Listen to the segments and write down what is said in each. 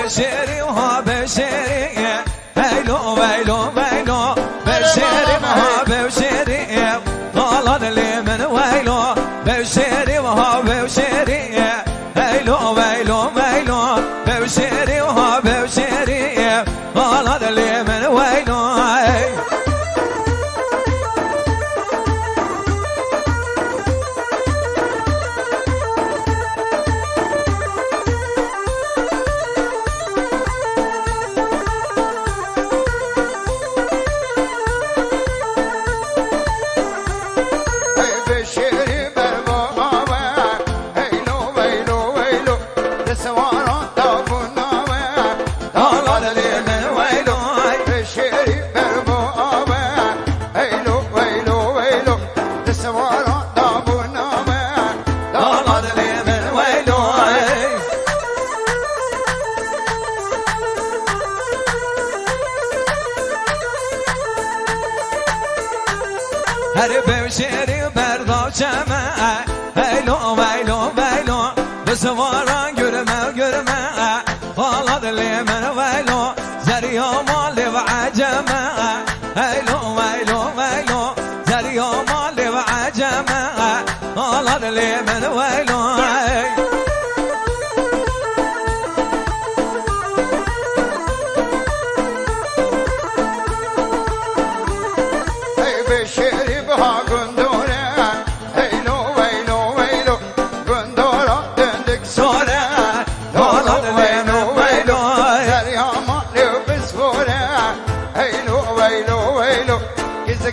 بشيري وها بشيري ويلو ويلو ويلو بشيري وها بشيري طالت لي من ويلو بشيري وها بشيري ويلو ويلو ويلو بشيري وها بشيري طالت لي من ويلو هر بشری بردا چمه ویلو ویلو ویلو بسواران گرمه گرمه حالا دلی من ویلو زریا مالی و عجمه ویلو ویلو ویلو زریا مالی و عجمه حالا دلی من ویلو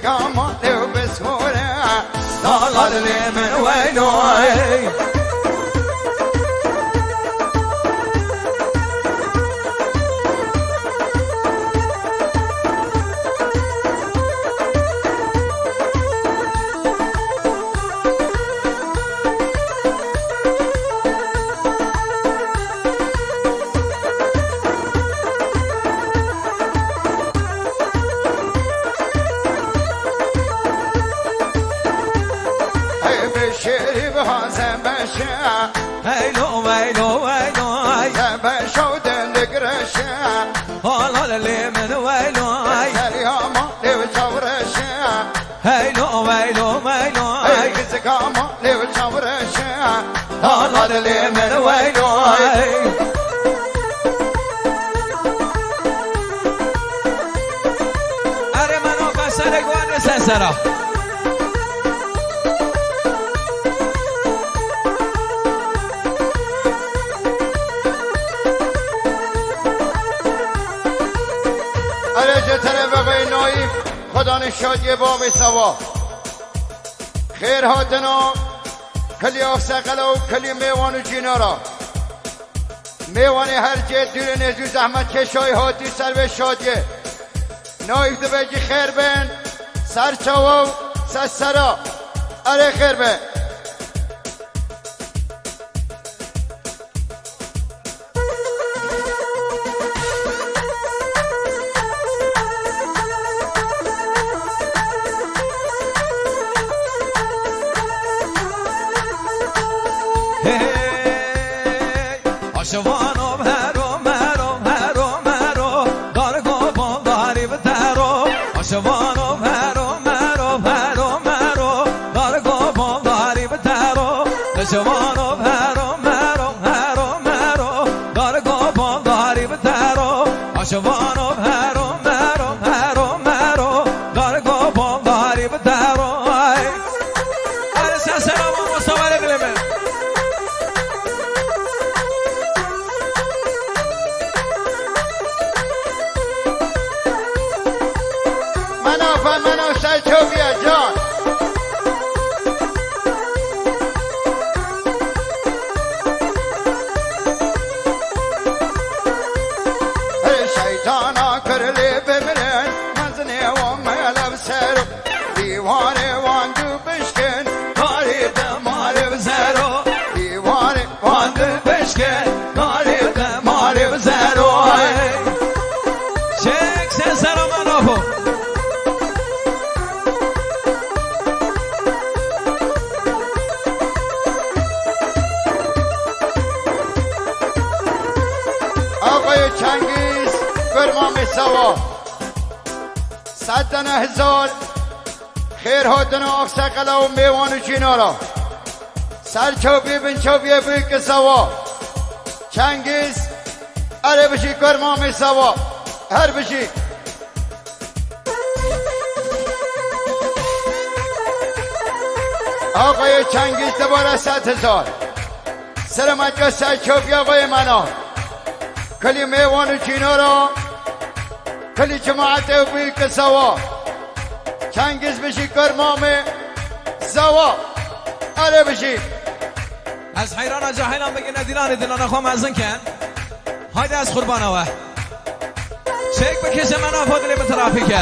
قامت لو بسهولة طالت لي من وينوي هيلو ويلو ويلو زبشة ودندق رشا والله اللي من ويلو اليوم لو صورشا هيلو ويلو ويلو زقامة لو صورشا والله اللي من ويلو أرمانو بسرق ونسسره طرف آقای نایب خدا نشادی باب سوا خیر هاتنا کلی آفسقلا و کلی میوان و جینارا میوان هر جه دور نزو زحمت کشای هاتی سر به شادیه نایب دو بگی خیر بین سر چوا و سسرا اره خیر بین آشوانو هرو مرو هرو مرو دارگو بنداری بترو آشوانو هرو مرو هرو مرو دارگو بنداری بترو آشوانو هرو مرو هرو مرو دارگو بنداری بترو آشوانو هرو مرو هرو مرو منو سرچو بیا جان شیطانا کرلی ببرن مزنی و ملب سر دیواره واندو بشکن کاری دمار بزرو دیواره واندو بشکن کاری دمار بزرو چک سن سرا منو آقای چنگیز گرمام سوا 100,000 خیر هاتن آقسقلا و میوان و جینارا سر چوبی بن چوبی بی که سوا چنگیز اره بشی گرمام سوا هر بشی آقای چنگیز دوباره 100,000 سلامت سر چوبی آقای منا کلی میوان و جینارا کلی جماعت بی که سوا چنگیز بشی کرمام زوا اره بشی از حیران جاهلان بگی ندیران دلان خواه مزن کن هایده از قربانوه چک بکشه من آفادلی به ترافیکه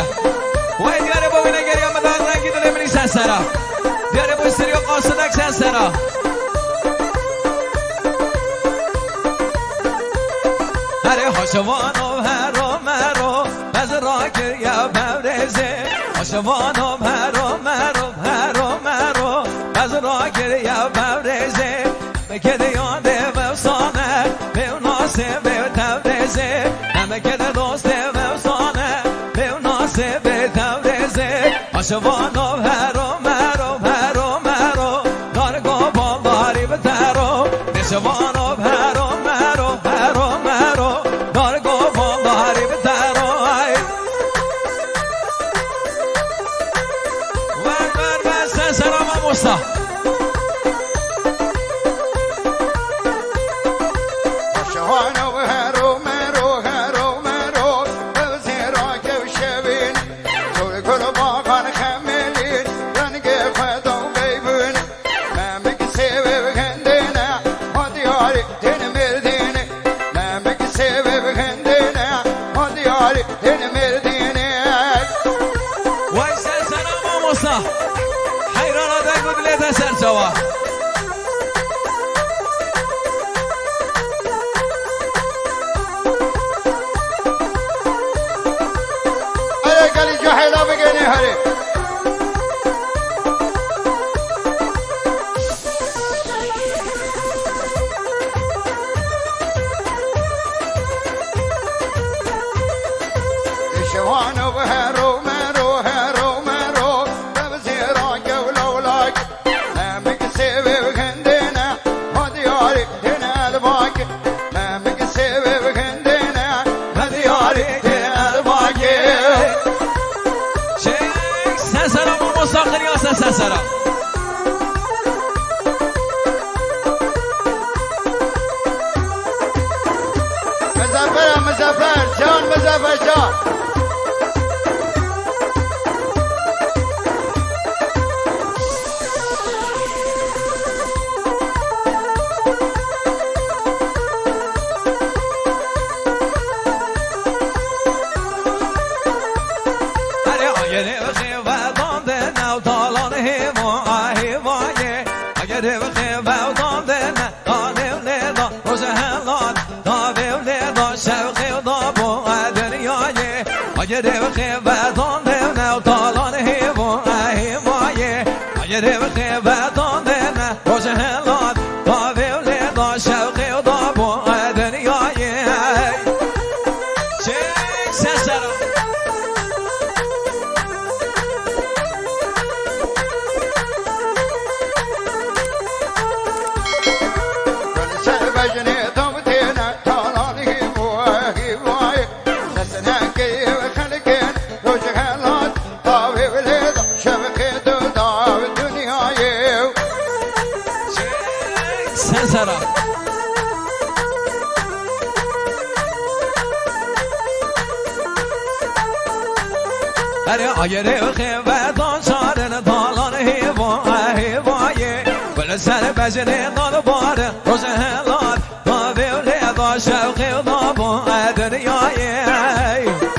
و دیاره با بینه گری هم دار رنگی دلی منی سن سرا دیاره با استریو قاصدک سن سرا هره خوشوانو هرو مرو بز را کریا بورزه خوشوانو هرو مرو بز را کریا بورزه بکده یانده وفسانه بیوناسه بیوتورزه نمکده دوسته وفسانه بیوناسه بیوتورزه خوشوانو هرو مرو دارگو بالاری بترو نشوانو هرو مرو دارگو بالاری بترو ور بسته سلام موسا شوانو هرو مرو بزیرا که شبین تو کل باقان خمیلین رنگ خودو بیبون من بگی سیوه بگندینه هادیاری دین مردینه من بگی سیوه بگندینه هادیاری دین مردینه وای سر سلام موسا حیران آدم گدلیت سر جوا اره گلی جاهلا بگینی هری شوانو هرو مرو بزیرا گولولاک نمک سیوه بگندینه هادیاری دین الباک نمک سیوه بگندینه هادیاری دین الباک چک سر سلام موسا خیلی سر سلام مزفر جان مزفر جان آیره و خیبه دان شارن دالان هیوایه گل سر بجنه دال باره روز هلال دا بیوله دا شوقی دا با دنیایه